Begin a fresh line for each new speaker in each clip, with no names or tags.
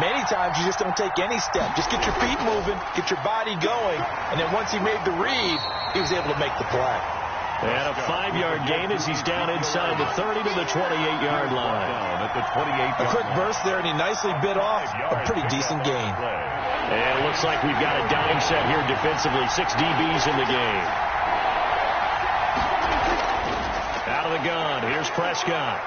Many times you just don't take any step. Just get your feet moving, get your body going, and then once he made the read, he was able to make the play.
And a 5-yard gain as he's down inside the 30 to the 28-yard line.
Down at the 28-yard
A quick burst there, and he nicely bit off a pretty decent gain.
And it looks like we've got a dime set here defensively. 6 DBs in the game. Out of the gun. Here's Prescott.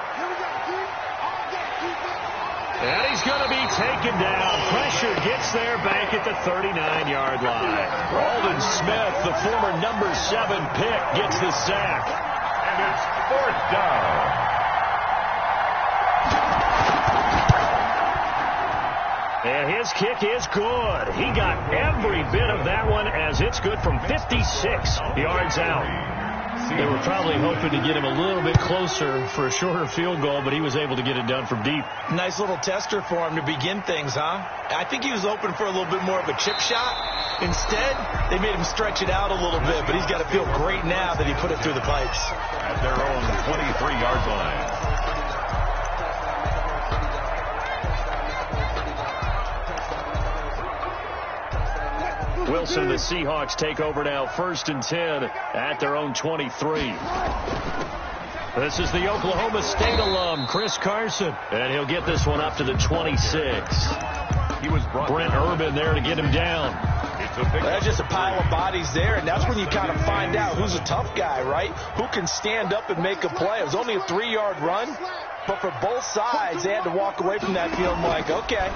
And he's going to be taken down. Pressure gets there back at the 39-yard line. Aldon Smith, the former number 7 pick, gets the sack.
And it's 4th down.
And his kick is good. He got every bit of that one as it's good from 56 yards out. They were probably hoping to get him a little bit closer for a shorter field goal, but he was able to get it done from deep.
Nice little tester for him to begin things, huh? I think he was open for a little bit more of a chip shot. Instead, they made him stretch it out a little bit, but he's got to feel great now that he put it through the pipes.
At their own 23-yard line.
Wilson, the Seahawks take over now, 1st and 10 at their own 23. This is the Oklahoma State alum, Chris Carson, and he'll get this one up to the 26.
He was
Brent Urban there to get him down.
That's just a pile of bodies there, and that's when you kind of find out who's a tough guy, right? Who can stand up and make a play. It was only a 3-yard run, but for both sides, they had to walk away from that feeling like, okay,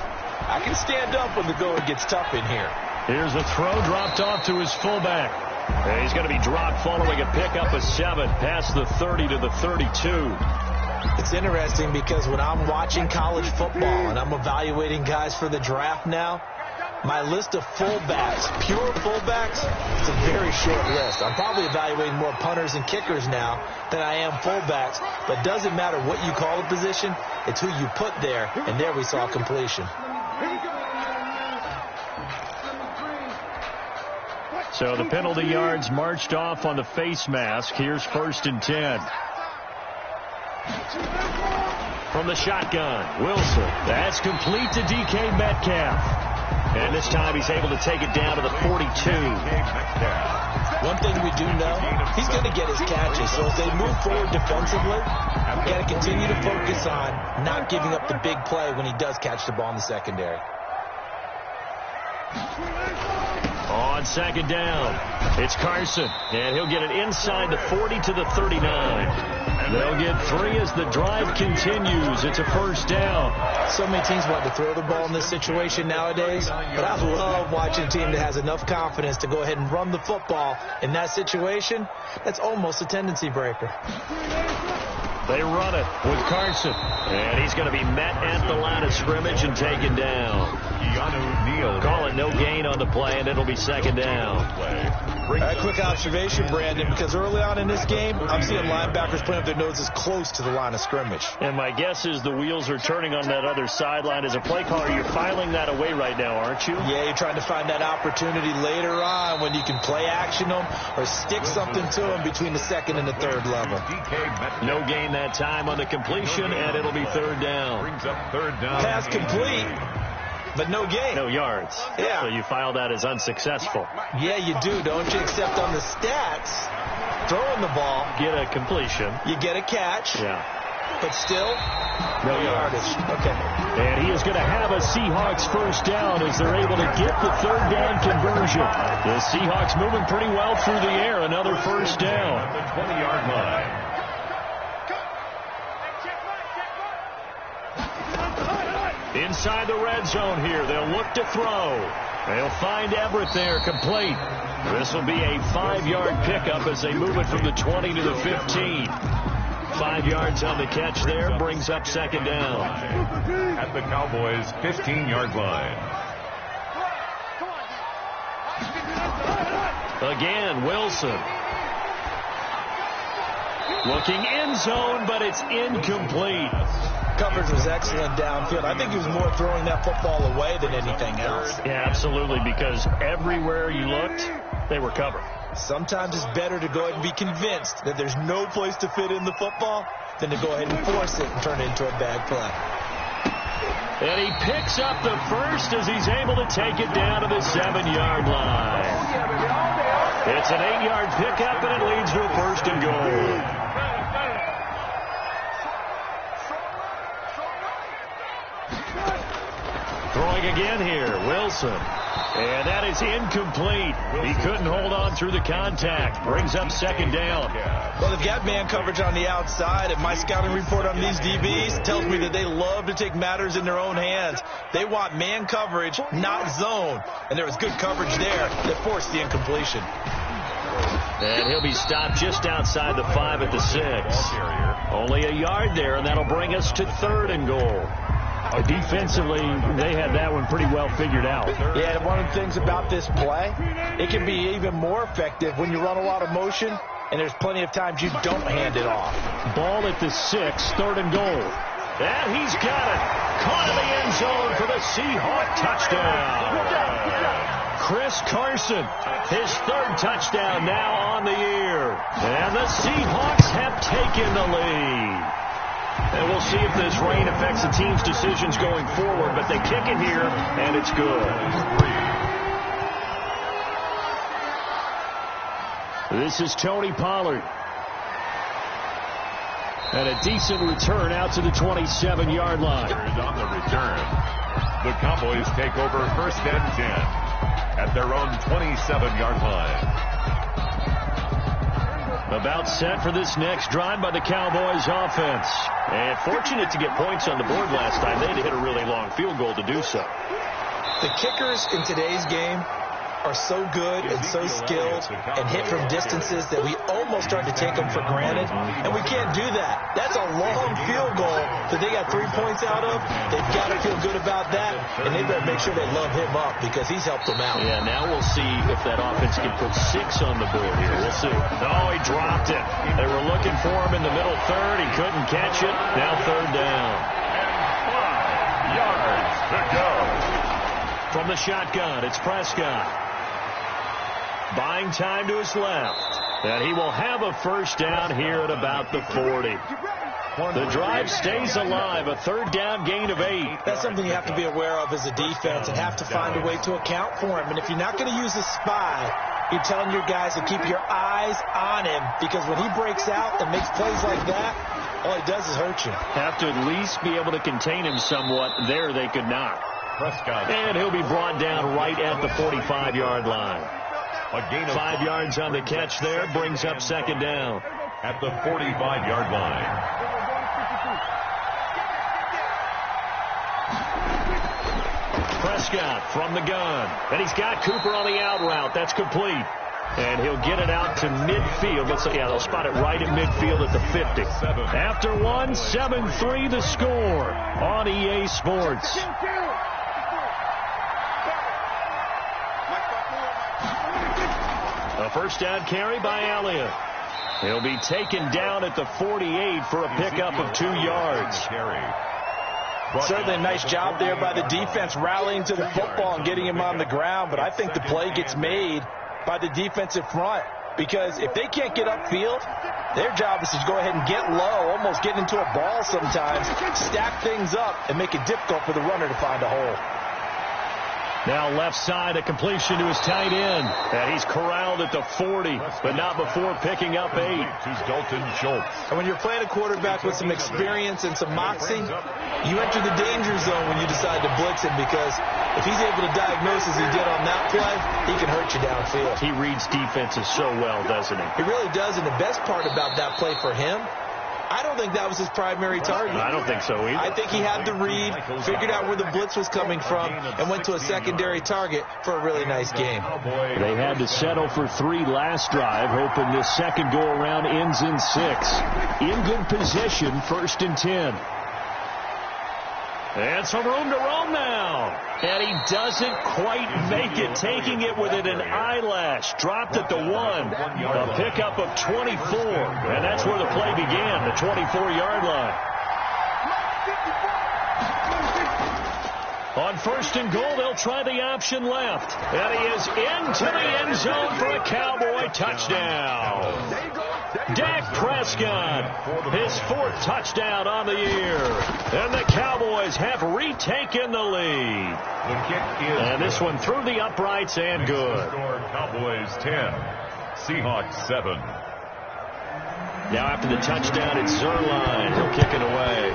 I can stand up when the going gets tough in here.
Here's a throw dropped off to his fullback. And he's going to be dropped following a pickup of 7 past the 30 to the 32.
It's interesting because when I'm watching college football and I'm evaluating guys for the draft now, my list of fullbacks, pure fullbacks, it's a very short list. I'm probably evaluating more punters and kickers now than I am fullbacks, but it doesn't matter what you call a position, it's who you put there, and there we saw completion.
So the penalty yards marched off on the face mask. Here's 1st and 10. From the shotgun, Wilson. That's complete to DK Metcalf. And this time he's able to take it down to the 42.
One thing we do know, he's going to get his catches. So as they move forward defensively, we got to continue to focus on not giving up the big play when he does catch the ball in the secondary.
On 2nd down, it's Carson, and he'll get it inside the 40 to the 39. They'll get 3 as the drive continues. It's a 1st down.
So many teams want to throw the ball in this situation nowadays, but I love watching a team that has enough confidence to go ahead and run the football in that situation. That's almost a tendency breaker.
They run it with Carson, and he's going to be met at the line of scrimmage and taken down. Call it no gain on the play, and it'll be 2nd down.
A quick observation, Brandon, because early on in this game, I'm seeing linebackers playing with their noses close to the line of scrimmage.
And my guess is the wheels are turning on that other sideline. As a play caller, you're filing that away right now, aren't you?
Yeah, you're trying to find that opportunity later on when you can play action them or stick something to them between the 2nd and the 3rd level.
No gain that time on the completion, and it'll be 3rd down.
Brings up 3rd down.
Pass complete, but no gain.
No yards.
Yeah.
So you file that as unsuccessful.
Yeah, you do, don't you? Except on the stats, throwing the ball,
Get a completion.
you get a catch,
Yeah.
but still, no yardage. Okay.
And he is going to have a Seahawks 1st down as they're able to get the 3rd down conversion. The Seahawks moving pretty well through the air. Another 1st down.
At the 20-yard line.
Inside the red zone here. They'll look to throw. They'll find Everett there, complete. This will be a 5-yard pickup as they move it from the 20 to the 15. 5 yards on the catch there, brings up 2nd down.
At the Cowboys' 15-yard line.
Again, Wilson. Looking end zone, but it's incomplete.
Coverage was excellent downfield. I think he was more throwing that football away than anything else.
Yeah, absolutely, because everywhere you looked, they were covered.
Sometimes it's better to go ahead and be convinced that there's no place to fit in the football than to go ahead and force it and turn it into a bad play.
And he picks up the first as he's able to take it down to the 7-yard line. It's an 8-yard pickup, and it leads to a first and goal. Throwing again here, Wilson. And that is incomplete. He couldn't hold on through the contact. Brings up second down.
Well, they've got man coverage on the outside, and my scouting report on these DBs tells me that they love to take matters in their own hands. They want man coverage, not zone. And there was good coverage there that forced the incompletion.
And he'll be stopped just outside the 5 at the 6. Only a yard there, and that'll bring us to 3rd and goal.
Defensively, they had that one pretty well figured out.
Yeah, and one of the things about this play, it can be even more effective when you run a lot of motion, and there's plenty of times you don't hand it off.
Ball at the 6, 3rd and goal.
And he's got it. Caught in the end zone for the Seahawks touchdown. Chris Carson, his 3rd touchdown now on the year. And the Seahawks have taken the lead. And we'll see if this rain affects the team's decisions going forward, but they kick it here, and it's good.
This is Tony Pollard. And a decent return out to the 27-yard line.
On the return, the Cowboys take over 1st and 10 at their own 27-yard line.
About set for this next drive by the Cowboys offense. And fortunate to get points on the board last time. They had to hit a really long field goal to do so.
The kickers in today's game are so good and so skilled and hit from distances that we almost start to take them for granted. And we can't do that. That's a long field goal that they got 3 points out of. They've got to feel good about that, and they better make sure they love him up because he's helped them out.
Yeah, now we'll see if that offense can put 6 on the board here. We'll see. Oh, he dropped it. They were looking for him in the middle third. He couldn't catch it. Now 3rd down.
And 5 yards to go.
From the shotgun, it's Prescott. Buying time to his left. And he will have a first down here at about the 40. The drive stays alive. A 3rd down gain of 8.
That's something you have to be aware of as a defense and have to find a way to account for him. And if you're not going to use a spy, you're telling your guys to keep your eyes on him, because when he breaks out and makes plays like that, all he does is hurt you.
Have to at least be able to contain him somewhat. There they could not.
Prescott.
And he'll be brought down right at the 45-yard line.
A gain of
5 yards on the catch there, brings up 2nd down.
At the 45-yard line.
Prescott from the gun. And he's got Cooper on the out route. That's complete. And he'll get it out to midfield. Yeah, they'll spot it right at midfield at the 50. After one, 7-3 the score on EA Sports. A first down carry by Elliott. He'll be taken down at the 48 for a pickup of 2 yards.
Certainly a nice job there by the defense rallying to the football and getting him on the ground, but I think the play gets made by the defensive front, because if they can't get upfield, their job is to go ahead and get low, almost get into a ball sometimes, stack things up, and make it difficult for the runner to find a hole.
Now left side, a completion to his tight end. And he's corralled at the 40, but not before picking up 8.
To Dalton Schultz.
And when you're playing a quarterback with some experience and some moxie, you enter the danger zone when you decide to blitz him, because if he's able to diagnose as he did on that play, he can hurt you downfield.
He reads defenses so well, doesn't he?
He really does, and the best part about that play for him, I don't think that was his primary target.
I don't think so either.
I think he had the read, figured out where the blitz was coming from, and went to a secondary target for a really nice game.
They had to settle for 3 last drive, hoping this second go-around ends in 6. In good position, 1st and 10.
And some room to roam now. And he doesn't quite make it, taking it within an eyelash. Dropped at the 1. A pickup of 24. And that's where the play began, the 24-yard line. On 1st and goal, they'll try the option left. And he is into the end zone for a Cowboy touchdown.
Dak Prescott, his 4th touchdown on the year. And the Cowboys have retaken the lead.
The kick is
and this one through the uprights and good.
Cowboys 10, Seahawks 7.
Now after the touchdown, it's Zerline. He'll kick it away.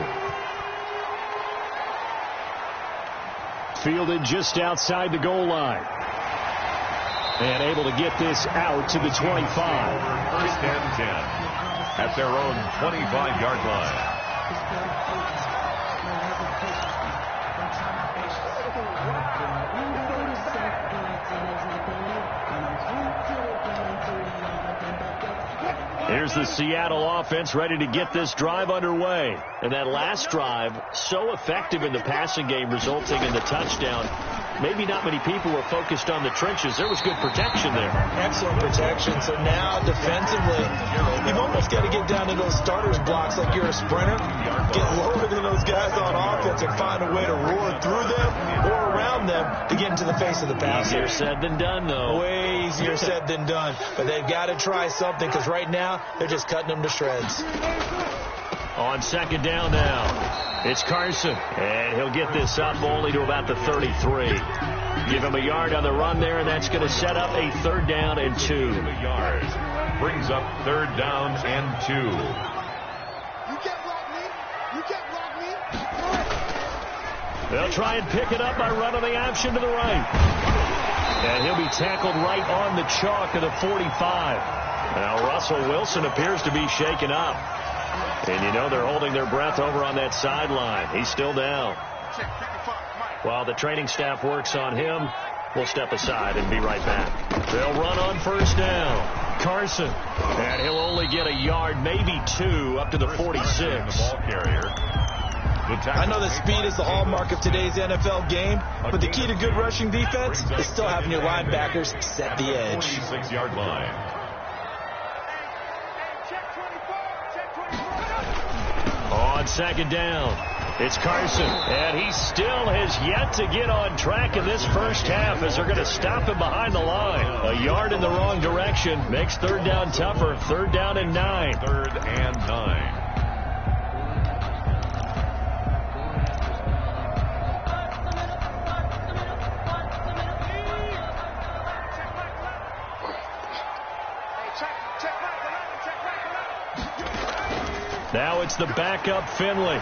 Fielded just outside the goal line. And able to get this out to the 25.
First and 10 at their own 25-yard line.
Here's the Seattle offense ready to get this drive underway. And that last drive, so effective in the passing game, resulting in the touchdown. Maybe not many people were focused on the trenches. There was good protection there.
Excellent protection. So now, defensively, you've almost got to get down to those starters blocks like you're a sprinter. Get lower than those guys on offense and find a way to roar through them or around them to get into the face of the passer.
Easier said than done, though.
Way easier said than done. But they've got to try something because right now, they're just cutting them to shreds.
On second down now, it's Carson. And he'll get this up only to about the 33. Give him a yard on the run there, and that's going to set up a 3rd down and 2.
Yards brings up 3rd down and 2.
You can't block me. You can't block me.
They'll try and pick it up by running the option to the right. And he'll be tackled right on the chalk of the 45. Now Russell Wilson appears to be shaken up. And you know they're holding their breath over on that sideline. He's still down. While the training staff works on him, we'll step aside and be right back. They'll run on 1st down. Carson. And he'll only get a yard, maybe 2, up to the 46.
I know that speed is the hallmark of today's NFL game, but the key to good rushing defense is still having your linebackers set the edge.
46-yard line.
On second down, it's Carson, and he still has yet to get on track in this first half as they're going to stop him behind the line. A yard in the wrong direction makes 3rd down tougher. 3rd down and 9.
3rd and 9.
Now it's the backup Finley.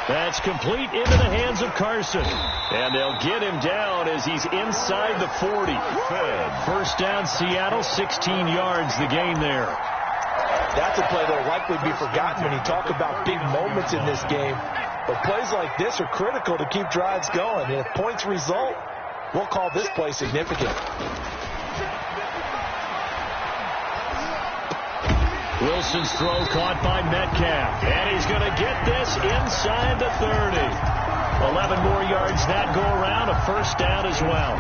That's complete into the hands of Carson. And they'll get him down as he's inside the 40. 1st down Seattle, 16 yards the gain there.
That's a play that will likely be forgotten when you talk about big moments in this game. But plays like this are critical to keep drives going. And if points result, we'll call this play significant.
Wilson's throw caught by Metcalf. And he's going to get this inside the 30. 11 more yards that go around. A 1st down as well.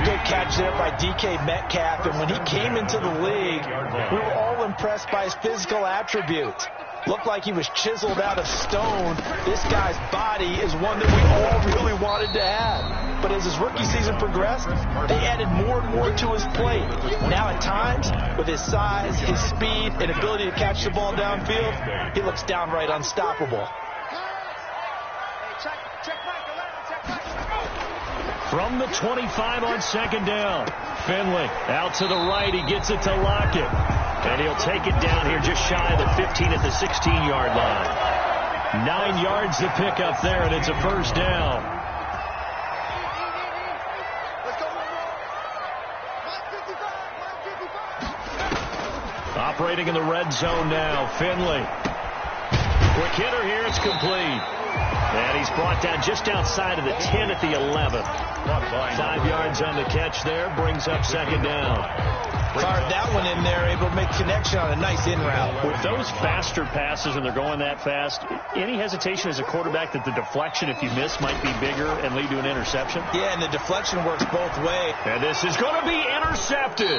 Good catch there by DK Metcalf. And when he came into the league, we were all impressed by his physical attributes. Looked like he was chiseled out of stone. This guy's body is one that we all really wanted to have. But as his rookie season progressed, they added more and more to his plate. Now at times, with his size, his speed, and ability to catch the ball downfield, he looks downright unstoppable.
From the 25 on second down, Finley out to the right. He gets it to Lockett. And he'll take it down here just shy of the 15 at the 16-yard line. 9 yards to pick up there, and it's a 1st down. Operating in the red zone now, Finley. Quick hitter here, it's complete. And he's brought down just outside of the 10 at the 11. 5 yards on the catch there, brings up second down.
Fired that one in there, able to make connection on a nice in route.
With those faster passes, and they're going that fast, any hesitation as a quarterback that the deflection, if you miss, might be bigger and lead to an interception?
Yeah, and the deflection works both ways.
And this is going to be intercepted.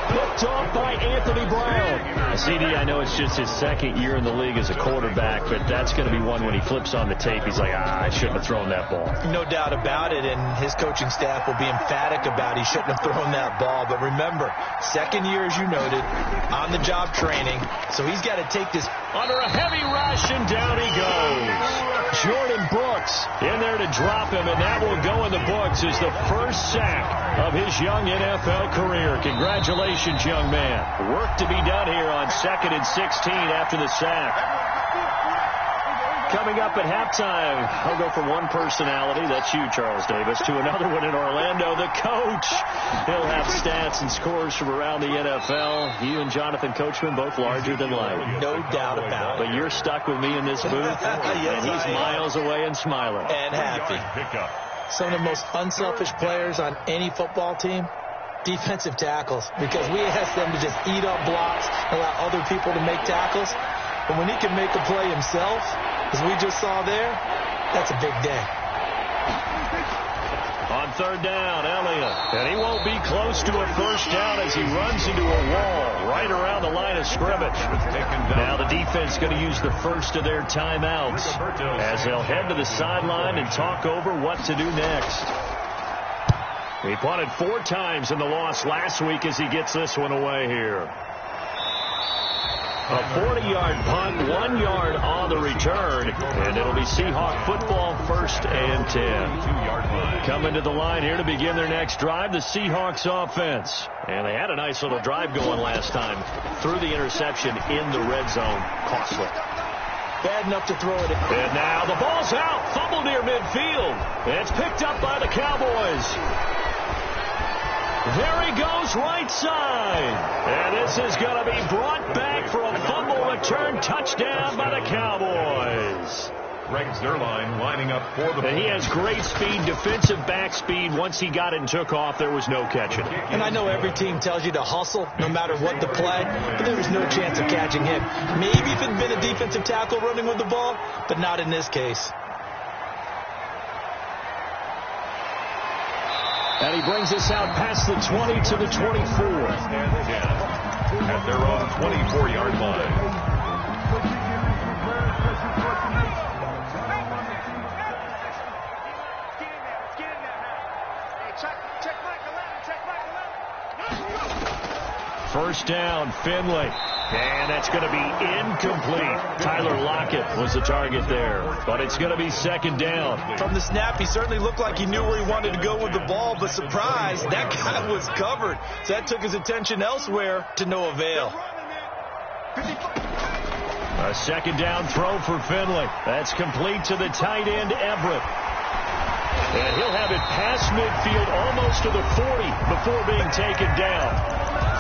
Picked off by Anthony Brown. CD, I know it's just his second year in the league as a quarterback, but that's going to be one when he flips on the tape. He's like, I shouldn't have thrown that ball.
No doubt about it, and his coaching staff will be emphatic about he shouldn't have thrown that ball. But remember, second year, as you noted, on-the-job training, so he's got to take this
under a heavy rush, and down he goes. Jordan Brooks in there to drop him, and that will go in the books as the first sack of his young NFL career. Congratulations, young man. Work to be done here on 2nd and 16 after the sack. Coming up at halftime, I'll go from one personality, that's you, Charles Davis, to another one in Orlando, the coach. He'll have stats and scores from around the NFL. You and Jonathan Coachman, both larger than life.
No doubt about it.
But you're stuck with me in this booth,
yes,
and he's miles away and smiling.
And happy. Some of the most unselfish players on any football team, defensive tackles, because we ask them to just eat up blocks, allow other people to make tackles. But when he can make a play himself, as we just saw there, that's a big day.
On third down, Elliott. And he won't be close to a first down as he runs into a wall right around the line of scrimmage. Now the defense going to use the first of their timeouts as they'll head to the sideline and talk over what to do next. He punted 4 times in the loss last week as he gets this one away here. A 40-yard punt, 1 yard on the return, and it'll be Seahawk football, 1st and 10. Coming to the line here to begin their next drive, the Seahawks offense. And they had a nice little drive going last time. Threw the interception in the red zone. Costly.
Bad enough to throw it.
And now the ball's out. Fumble near midfield. It's picked up by the Cowboys. There he goes, right side. And this is going to be brought back for a fumble return touchdown by the Cowboys.
Greg Zuerlein lining up for the...
And he has great speed, defensive back speed. Once he got it and took off, there was no catching it.
And I know every team tells you to hustle no matter what the play, but there was no chance of catching him. Maybe if it had been a defensive tackle running with the ball, but not in this case.
And he brings us out past the 20 to the 24.
At their own 24-yard line.
First down, Finley. And that's going to be incomplete. Tyler Lockett was the target there, but it's going to be 2nd down.
From the snap, he certainly looked like he knew where he wanted to go with the ball, but surprise, that guy was covered. So that took his attention elsewhere to no avail.
A 2nd down throw for Finley. That's complete to the tight end, Everett. And he'll have it past midfield almost to the 40 before being taken down.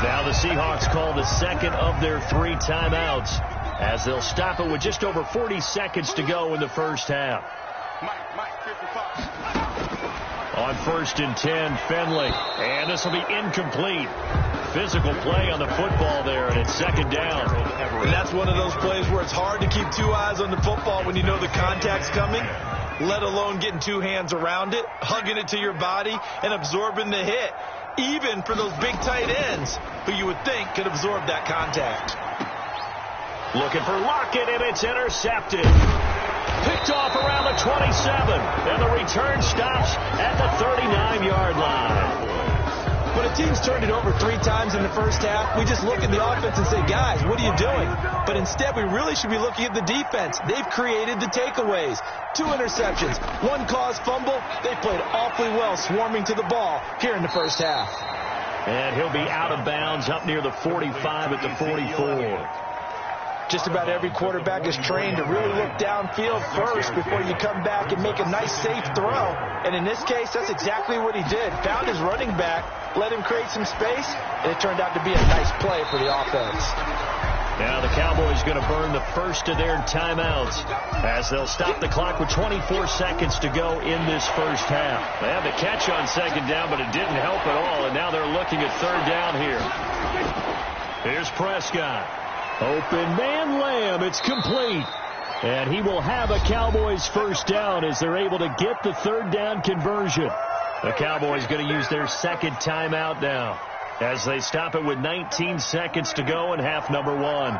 Now the Seahawks call the second of their 3 timeouts as they'll stop it with just over 40 seconds to go in the first half. On 1st and 10, Finley. And this will be incomplete. Physical play on the football there, and it's 2nd down.
And that's one of those plays where it's hard to keep 2 eyes on the football when you know the contact's coming, let alone getting 2 hands around it, hugging it to your body, and absorbing the hit. Even for those big tight ends who you would think could absorb that contact.
Looking for Lockett, and it's intercepted. Picked off around the 27, and the return stops at the 39-yard line.
When a team's turned it over 3 times in the first half, we just look at the offense and say, guys, what are you doing? But instead, we really should be looking at the defense. They've created the takeaways. 2 interceptions, 1 caused fumble. They played awfully well swarming to the ball here in the first half.
And he'll be out of bounds up near the 45 at the 44.
Just about every quarterback is trained to really look downfield first before you come back and make a nice, safe throw. And in this case, that's exactly what he did. Found his running back, let him create some space, and it turned out to be a nice play for the offense.
Now the Cowboys going to burn the first of their timeouts as they'll stop the clock with 24 seconds to go in this first half. They had the catch on 2nd down, but it didn't help at all, and now they're looking at 3rd down here. Here's Prescott. Open man Lamb. It's complete. And he will have a Cowboys first down as they're able to get the 3rd down conversion. The Cowboys going to use their 2nd timeout now. as they stop it with 19 seconds to go in half number one.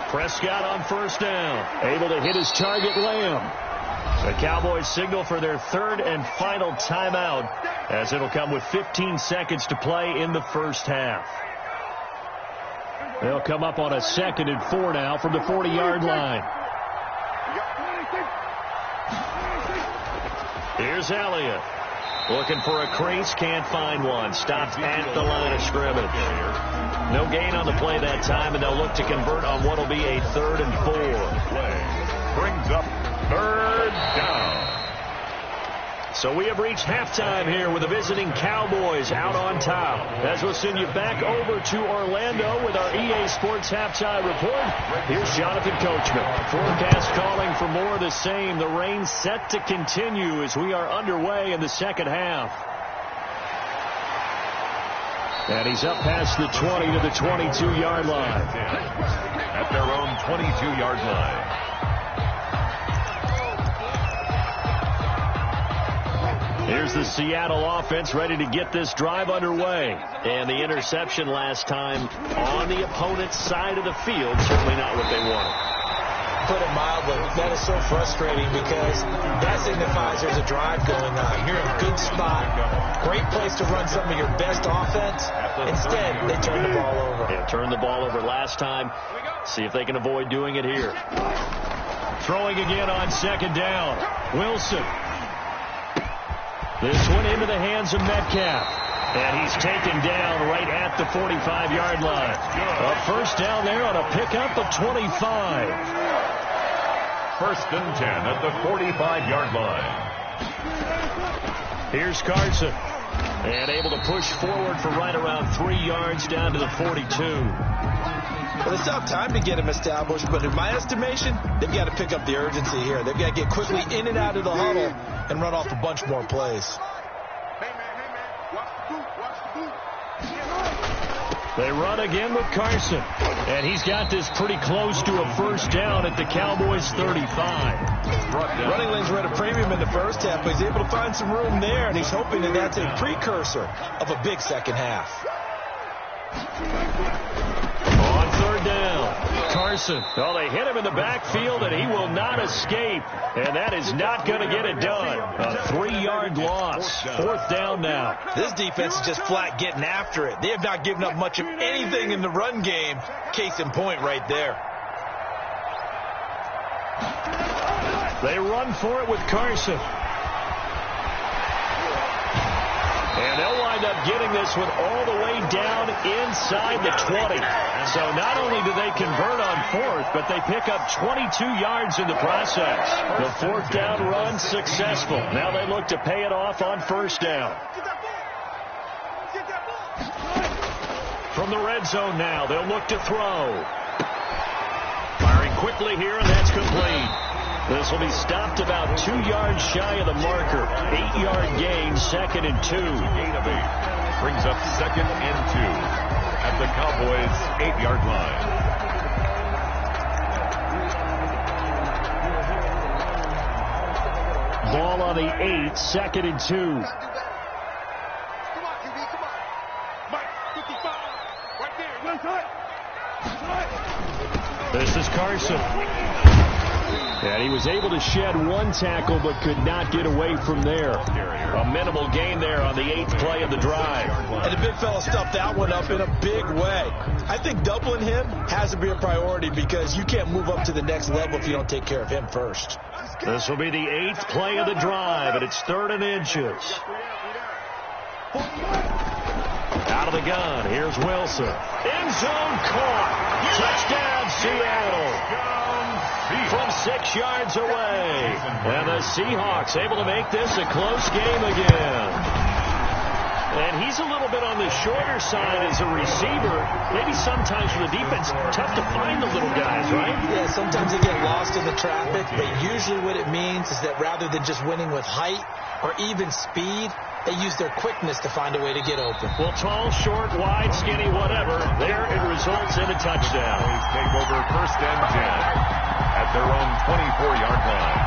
Prescott on first down, able to hit his target, Lamb. The Cowboys signal for their third and final timeout, as it'll come with 15 seconds to play in the first half. They'll come up on a 2nd and 4 now from the 40-yard line. Here's Elliott. Looking for a crease, can't find one. Stopped at the line of scrimmage. No gain on the play that time, and they'll look to convert on what will be a 3rd and 4.
Brings up 3rd down.
So we have reached halftime here with the visiting Cowboys out on top. As we'll send you back over to Orlando with our EA Sports Halftime Report, here's Jonathan Coachman. Forecast calling for more of the same. The rain set to continue as we are underway in the second half. And he's up past the 20 to the 22-yard line.
At their own 22-yard line.
Here's the Seattle offense ready to get this drive underway. And the interception last time on the opponent's side of the field, certainly not what they wanted.
Put it mildly, that is so frustrating because that signifies there's a drive going on. You're in a good spot, great place to run some of your best offense. Instead, they turn the ball over.
They turned the ball over last time. See if they can avoid doing it here. Throwing again on 2nd down. Wilson. This one into the hands of Metcalf. And he's taken down right at the 45-yard line. A first down there on a pickup of 25.
1st and 10 at the 45-yard line.
Here's Carson. And able to push forward for right around 3 yards down to the 42.
Well, it's not time to get him established, but in my estimation, they've got to pick up the urgency here. They've got to get quickly in and out of the huddle and run off a bunch more plays.
They run again with Carson. And he's got this pretty close to a first down at the Cowboys' 35.
Running lanes were at a premium in the first half, but he's able to find some room there, and he's hoping that that's a precursor of a big second half.
On 3rd down, Carson. Oh, they hit him in the backfield, and he will not escape. And that is not going to get it done. A 3-yard loss. 4th down now.
This defense is just flat getting after it. They have not given up much of anything in the run game. Case in point right there.
They run for it with Carson. And they'll wind up getting this one all the way down inside the 20. So not only do they convert on 4th, but they pick up 22 yards in the process. The 4th down run successful. Now they look to pay it off on 1st down. From the red zone now, they'll look to throw. Firing quickly here, and that's complete. This will be stopped about 2 yards shy of the marker. 8-yard gain, 2nd and 2.
Brings up 2nd and 2 at the Cowboys' 8-yard line.
Ball on the 8, 2nd and 2.
Come on, QB, come on. Mike, 55, right there.
This is Carson. And he was able to shed 1 tackle but could not get away from there. A minimal gain there on the 8th play of the drive.
And the big fella stuffed that one up in a big way. I think doubling him has to be a priority because you can't move up to the next level if you don't take care of him first.
This will be the 8th play of the drive, and it's 3rd and inches. Out of the gun, here's Wilson. End zone caught. Touchdown, Seattle. From 6 yards away. And the Seahawks able to make this a close game again. And he's a little bit on the shorter side as a receiver. Maybe sometimes for the defense, tough to find the little guys, right?
Yeah, sometimes they get lost in the traffic, but usually what it means is that rather than just winning with height or even speed, they use their quickness to find a way to get open.
Well, tall, short, wide, skinny, whatever, there it results in a touchdown.
Cowboys take over 1st and 10 at their own 24-yard line.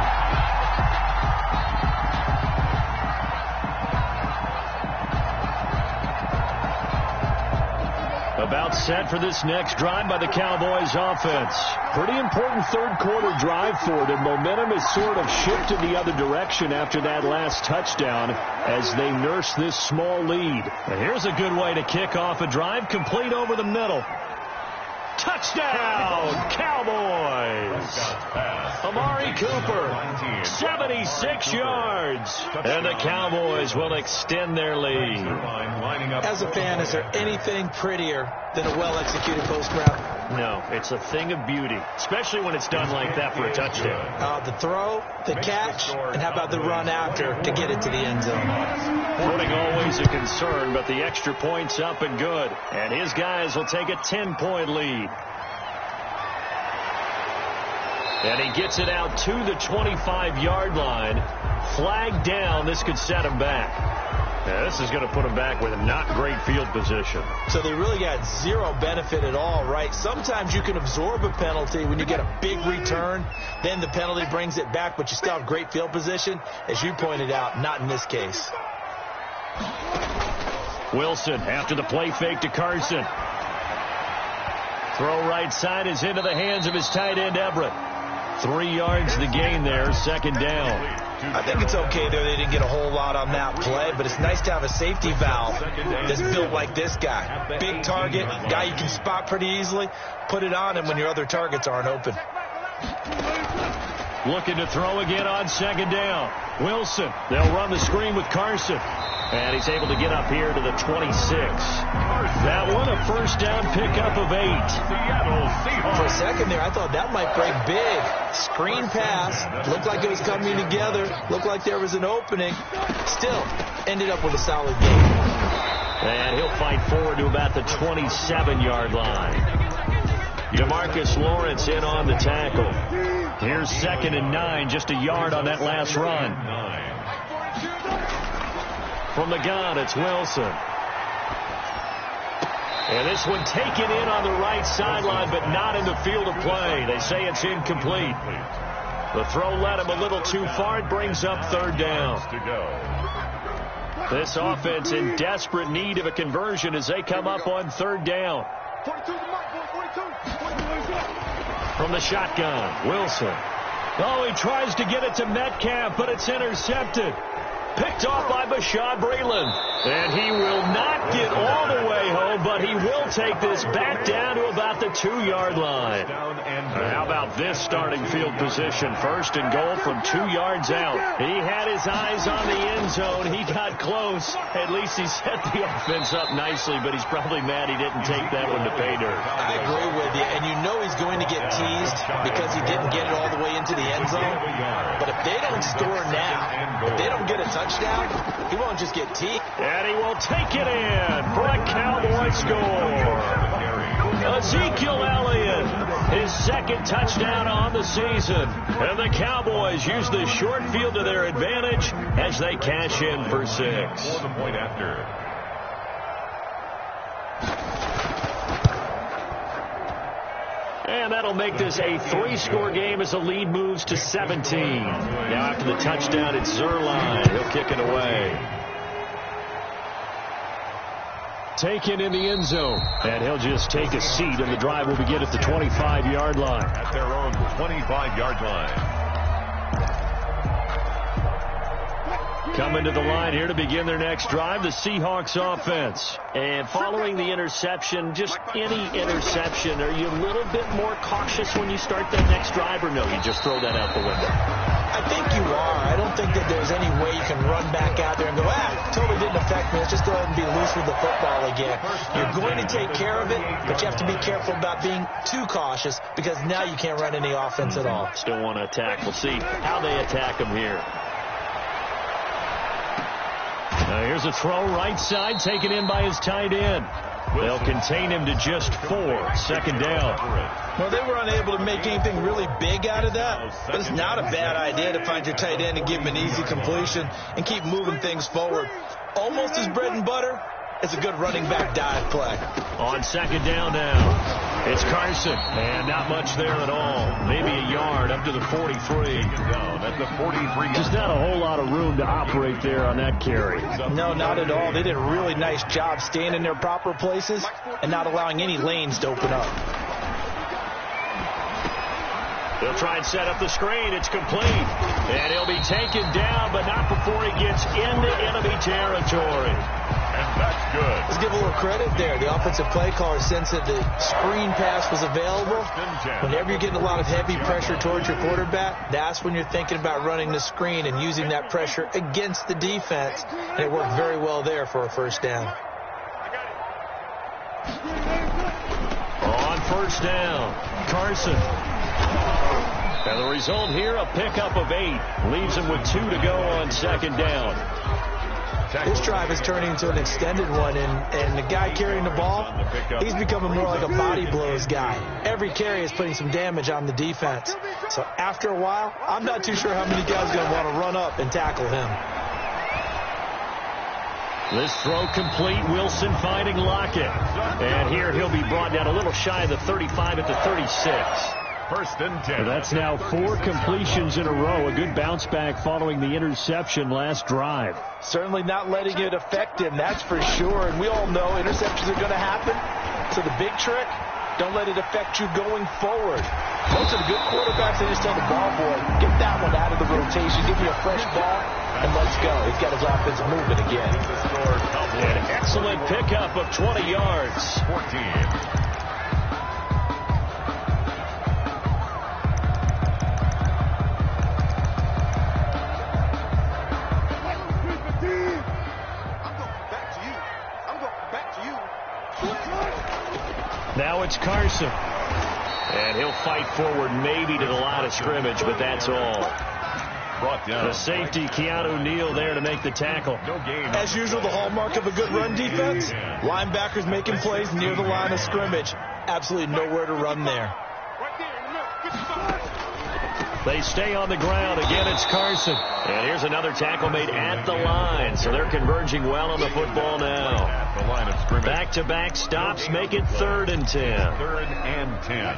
set for this next drive by the Cowboys offense.
Pretty important third-quarter drive for them. Momentum has sort of shifted the other direction after that last touchdown as they nurse this small lead.
And here's a good way to kick off a drive, complete over the middle. Touchdown, Cowboys! Amari Cooper, 76 yards. And the Cowboys will extend their lead.
As a fan, is there anything prettier than a well-executed post route?
No, it's a thing of beauty, especially when it's done like that for a touchdown.
The throw, the catch, and how about the run after to get it to the end zone?
Footing always a concern, but the extra point's up and good. And his guys will take a 10-point lead. And he gets it out to the 25-yard line. Flag down. This could set him back. Now, this is going to put him back with a not great field position.
So they really got zero benefit at all, right? Sometimes you can absorb a penalty when you get a big return. Then the penalty brings it back, but you still have great field position. As you pointed out, not in this case.
Wilson after the play fake to Carson. Throw right side is into the hands of his tight end, Everett. 3 yards the gain there, second down.
I think it's okay there. They didn't get a whole lot on that play, but it's nice to have a safety valve that's built like this guy. Big target, guy you can spot pretty easily. Put it on him when your other targets aren't open.
Looking to throw again on second down. Wilson, they'll run the screen with Carson. And he's able to get up here to the 26. That one, a first down pickup of 8.
For a second there, I thought that might break big. Screen pass. Looked like it was coming together. Looked like there was an opening. Still, ended up with a solid game.
And he'll fight forward to about the 27-yard line. DeMarcus Lawrence in on the tackle. Here's 2nd and 9, just a yard on that last run. From the gun, it's Wilson. And this one taken in on the right sideline, but not in the field of play. They say it's incomplete. The throw led him a little too far. It brings up third down. This offense in desperate need of a conversion as they come up on third down. From the shotgun, Wilson. Oh, he tries to get it to Metcalf, but it's intercepted. Picked off by Bashaud Breeland. And he will not get all the way home, but he will take this back down to about the 2-yard line. How about this starting field position? 1st and goal from 2 yards out. He had his eyes on the end zone. He got close. At least he set the offense up nicely, but he's probably mad he didn't take that one to pay dirt.
I agree with you, and you know he's going to get teased because he didn't get it all the way into the end zone. But if they don't score now, if they don't get a touchdown, he won't just get teased.
And he will take it in for a Cowboy score. Ezekiel Elliott, his 2nd touchdown on the season. And the Cowboys use the short field to their advantage as they cash in for 6. And that'll make this a 3-score game as the lead moves to 17. Now after the touchdown, it's Zuerlein. He'll kick it away. Taken in the end zone. And he'll just take a seat, and the drive will begin at the 25-yard line.
At their own 25-yard line.
Coming to the line here to begin their next drive, the Seahawks offense. And following the interception, just any interception, are you a little bit more cautious when you start that next drive, or no, you just throw that out the window?
I think you are. I don't think that there's any way you can run back out there and go, totally didn't affect me. Let's just go ahead and be loose with the football again. You're going to take care of it, but you have to be careful about being too cautious because now you can't run any offense at all.
Still want to attack. We'll see how they attack him here. Now here's a throw right side taken in by his tight end. They'll contain him to just 4. 2nd down.
Well, they were unable to make anything really big out of that, but it's not a bad idea to find your tight end and give him an easy completion and keep moving things forward. Almost his bread and butter, It's a good running back dive play.
On second down now, it's Carson. And not much there at all. Maybe a yard up to the 43.
Down at the 43.
Just not a whole lot of room to operate there on that carry.
No, not at all. They did a really nice job staying in their proper places and not allowing any lanes to open up.
They'll try and set up the screen. It's complete. And he'll be taken down, but not before he gets into enemy territory.
And that's good.
Let's give a little credit there. The offensive play caller sensed that the screen pass was available. Whenever you're getting a lot of heavy pressure towards your quarterback, that's when you're thinking about running the screen and using that pressure against the defense. And it worked very well there for a first down.
On first down, Carson. And the result here, a pickup of 8. Leaves him with 2 to go on second down.
This drive is turning into an extended one, and the guy carrying the ball, he's becoming more like a body blows guy. Every carry is putting some damage on the defense. So after a while, I'm not too sure how many guys are going to want to run up and tackle him.
This throw complete. Wilson finding Lockett. And here he'll be brought down a little shy of the 35 at the 36.
First and 10.
That's now 4 completions in a row. A good bounce back following the interception last drive.
Certainly not letting it affect him, that's for sure. And we all know interceptions are going to happen. So the big trick, don't let it affect you going forward. Most of the good quarterbacks, they just tell the ball boy, get that one out of the rotation, give me a fresh ball, and let's go. He's got his offense moving again.
An excellent pickup of 20 yards.
14.
Now it's Carson. And he'll fight forward maybe to the line of scrimmage, but that's all.
Brought down.
The safety, Keanu Neal, there to make the tackle.
No gain.
As usual, the hallmark of a good run defense, linebackers making plays near the line of scrimmage. Absolutely nowhere to run there.
They stay on the ground. Again, it's Carson. And here's another tackle made at the line. So they're converging well on the football now.
At the line of scrimmage.
Back-to-back stops make it 3rd and 10.
3rd and 10.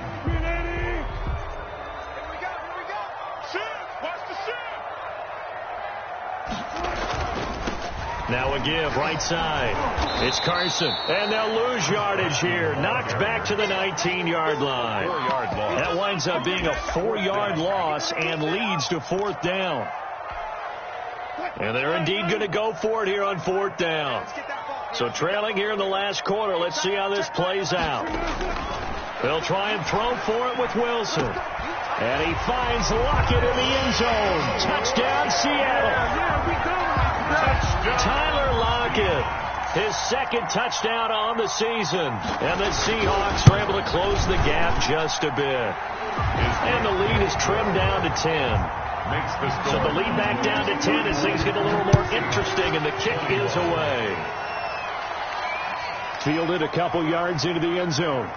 Now a give, right side. It's Carson. And they'll lose yardage here. Knocked back to the 19-yard line.
4-yard loss.
That winds up being a 4-yard loss and leads to 4th down. And they're indeed going to go for it here on 4th down. So trailing here in the last quarter. Let's see how this plays out. They'll try and throw for it with Wilson. And he finds Lockett in the end zone. Touchdown, Seattle. Tyler Lockett, his 2nd touchdown on the season. And the Seahawks are able to close the gap just a bit. And the lead is trimmed down to 10. So the lead back down to 10 as things get a little more interesting, and the kick is away. Fielded a couple yards into the end zone.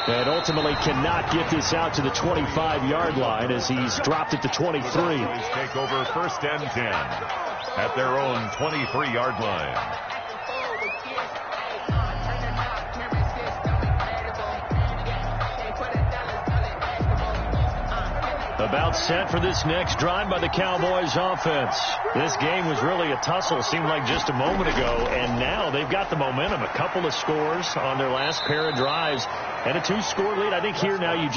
And ultimately cannot get this out to the 25-yard line as he's dropped it to 23.
Take over 1st and 10 at their own 23-yard line.
About set for this next drive by the Cowboys offense. This game was really a tussle, seemed like just a moment ago, and now they've got the momentum. A couple of scores on their last pair of drives and a 2-score lead. I think here now you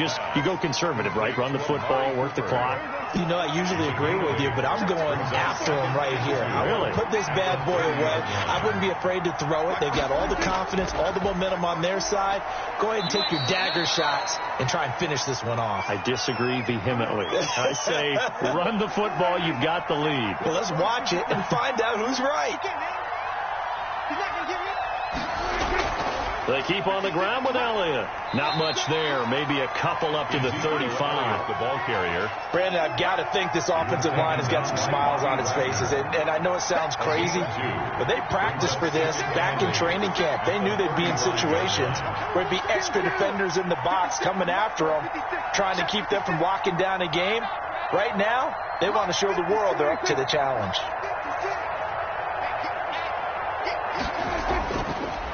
go conservative, right? Run the football, work the clock.
You know, I usually agree with you, but I'm going after him right here. I
Really?
want to put this bad boy away. I wouldn't be afraid to throw it. They've got all the confidence, all the momentum on their side. Go ahead and take your dagger shots and try and finish this one off.
I disagree vehemently. I say run the football. You've got the lead.
Well, let's watch it and find out who's right.
They keep on the ground with Elliott. Not much there. Maybe a couple up to the 35.
The ball carrier.
Brandon, I've got to think this offensive line has got some smiles on its faces. And I know it sounds crazy, but they practiced for this back in training camp. They knew they'd be in situations where it'd be extra defenders in the box coming after them, trying to keep them from locking down a game. Right now, they want to show the world they're up to the challenge.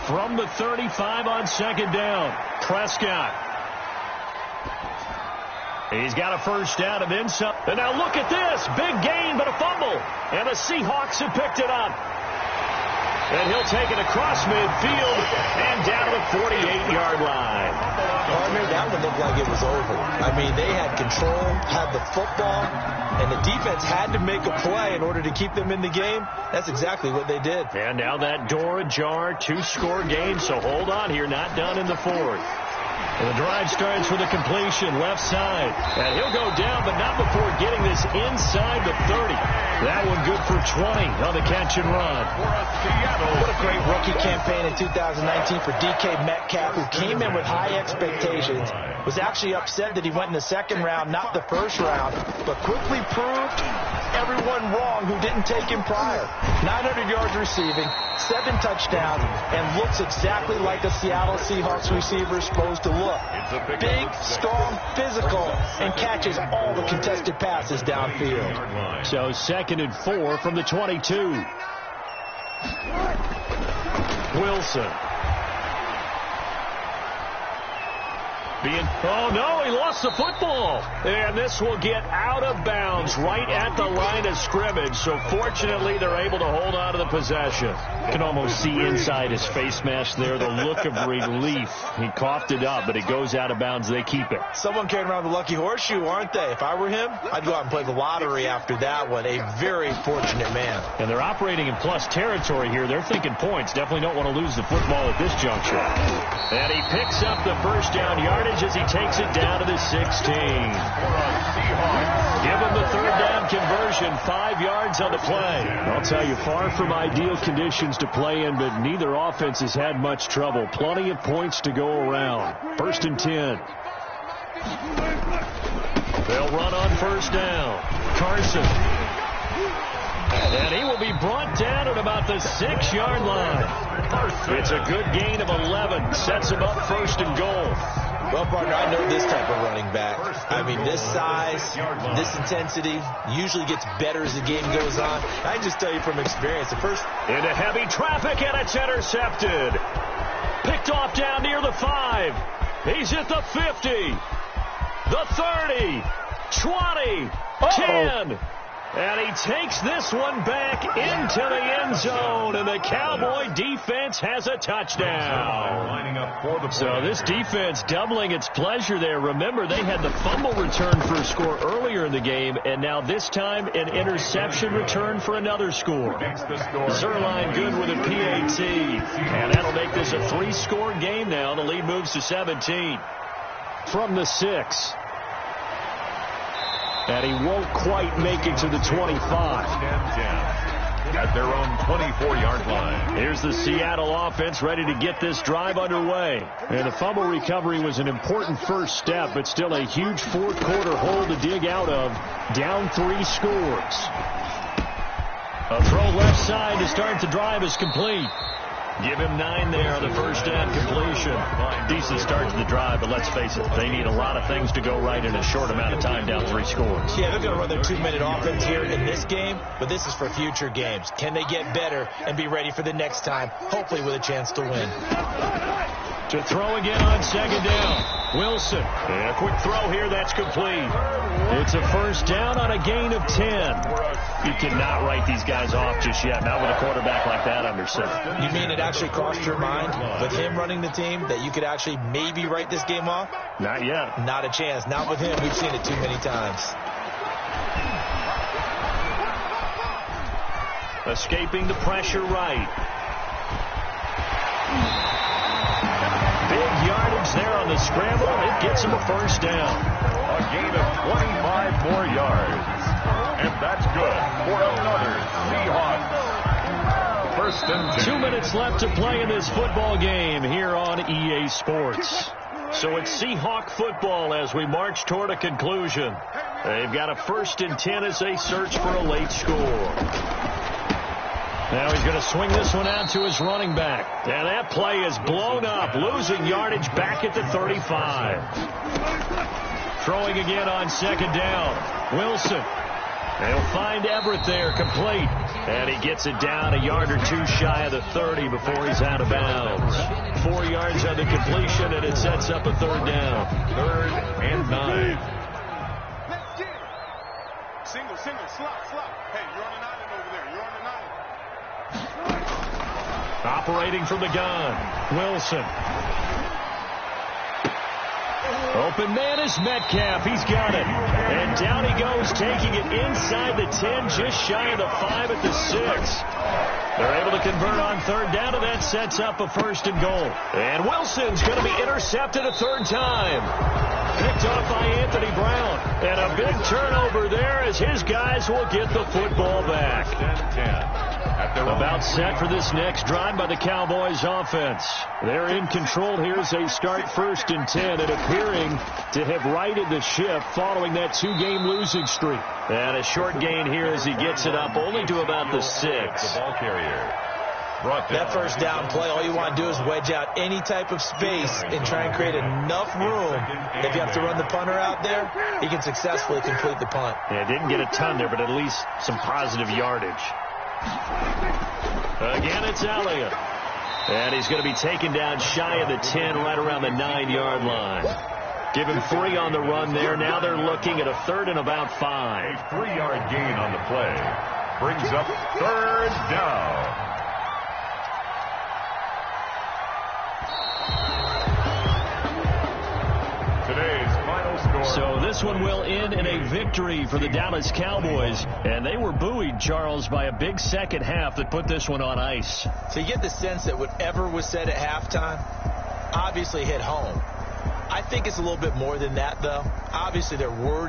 From the 35 on second down, Prescott. He's got a first down and then some. And now look at this. Big gain, but a fumble. And the Seahawks have picked it up. And he'll take it across midfield and down to the 48-yard line.
Partner, that one looked like it was over. I mean, they had control, had the football, and the defense had to make a play in order to keep them in the game. That's exactly what they did.
And now that door ajar, 2-score game, so hold on here, not done in the fourth. And the drive starts with a completion, left side. And he'll go down, but not before getting this inside the 30. That one good for 20 on the catch and run.
What a great rookie campaign in 2019 for DK Metcalf, who came in with high expectations, was actually upset that he went in the second round, not the first round, but quickly proved everyone wrong who didn't take him prior. 900 yards receiving, 7 touchdowns, and looks exactly like a Seattle Seahawks receiver is supposed to look. Big, strong, physical, and catches all the contested passes downfield.
So 2nd and 4 from the 22. Wilson. Oh, no, he lost the football. And this will get out of bounds right at the line of scrimmage. So fortunately, they're able to hold on to the possession. You can almost see inside his face mask there the look of relief. He coughed it up, but it goes out of bounds. They keep it.
Someone carrying around the lucky horseshoe, aren't they? If I were him, I'd go out and play the lottery after that one. A very fortunate man.
And they're operating in plus territory here. They're thinking points. Definitely don't want to lose the football at this juncture. And he picks up the first down yardage as he takes it down to the 16. Give him the third down conversion, 5 yards on the play. I'll tell you, far from ideal conditions to play in, but neither offense has had much trouble. Plenty of points to go around. 1st and 10. They'll run on first down. Carson. And he will be brought down at about the 6-yard line. It's a good gain of 11. Sets him up 1st and goal.
Well, partner, I know this type of running back. I mean, this size, this intensity usually gets better as the game goes on. I can just tell you from experience, the first...
Into heavy traffic, and it's intercepted. Picked off down near the 5. He's at the 50. The 30. 20. 10. And he takes this one back into the end zone, and the Cowboy defense has a touchdown. So this defense doubling its pleasure there. Remember, they had the fumble return for a score earlier in the game, and now this time an interception return for another score. Zerline good with a PAT, and that'll make this a 3-score game now. The lead moves to 17. From the 6. And he won't quite make it to the 25.
At their own 24-yard line.
Here's the Seattle offense ready to get this drive underway. And the fumble recovery was an important first step, but still a huge fourth-quarter hole to dig out of. Down 3 scores. A throw left side to start the drive is complete. Give him 9 there on the first down completion. Decent start to the drive, but let's face it, they need a lot of things to go right in a short amount of time, down 3 scores.
Yeah, they're going to run their 2-minute offense here in this game, but this is for future games. Can they get better and be ready for the next time, hopefully with a chance to win?
To throw again on second down. Wilson. And a quick throw here, that's complete. It's a first down on a gain of 10. You cannot write these guys off just yet, not with a quarterback like that under center.
You mean it actually crossed your mind with him running the team that you could actually maybe write this game off?
Not yet.
Not a chance. Not with him. We've seen it too many times.
Escaping the pressure right. Big yardage there on the scramble. It gets him a first down.
A gain of 25 more yards. And that's good for another Seahawks. 1st and 10.
2 minutes left to play in this football game here on EA Sports. So it's Seahawk football as we march toward a conclusion. They've got a 1st and 10 as they search for a late score. Now he's going to swing this one out to his running back. And that play is blown up, losing yardage back at the 35. Throwing again on second down. Wilson. They'll find Everett there, complete. And he gets it down a yard or two shy of the 30 before he's out of bounds. 4 yards on the completion, and it sets up a third down.
3rd and 9.
Let's get it. Single, slot. Hey, you're on an island over there. You're on an island.
Operating from the gun, Wilson. Open man is Metcalf. He's got it. And down he goes, taking it inside the 10, just shy of the 5 at the 6. They're able to convert on third down, and that sets up a 1st and goal. And Wilson's going to be intercepted a 3rd time. Picked off by Anthony Brown. And a big turnover there as his guys will get the football back.
10-10.
About set for this next drive by the Cowboys offense. They're in control here as they start 1st and 10 and appearing to have righted the ship following that 2-game losing streak. And a short gain here as he gets it up only to about the 6.
The ball carrier.
That first down play, all you want to do is wedge out any type of space and try and create enough room. If you have to run the punter out there, he can successfully complete the punt.
Yeah, didn't get a ton there, but at least some positive yardage. Again, it's Elliott. And he's going to be taken down shy of the 10, right around the 9-yard line. Give him 3 on the run there. Now they're looking at a 3rd and about 5.
A 3-yard gain on the play. Brings up 3rd down. Today's final score.
So this one will end in a victory for the Dallas Cowboys. And they were buoyed, Charles, by a big second half that put this one on ice.
So you get the sense that whatever was said at halftime obviously hit home. I think it's a little bit more than that, though. Obviously, there were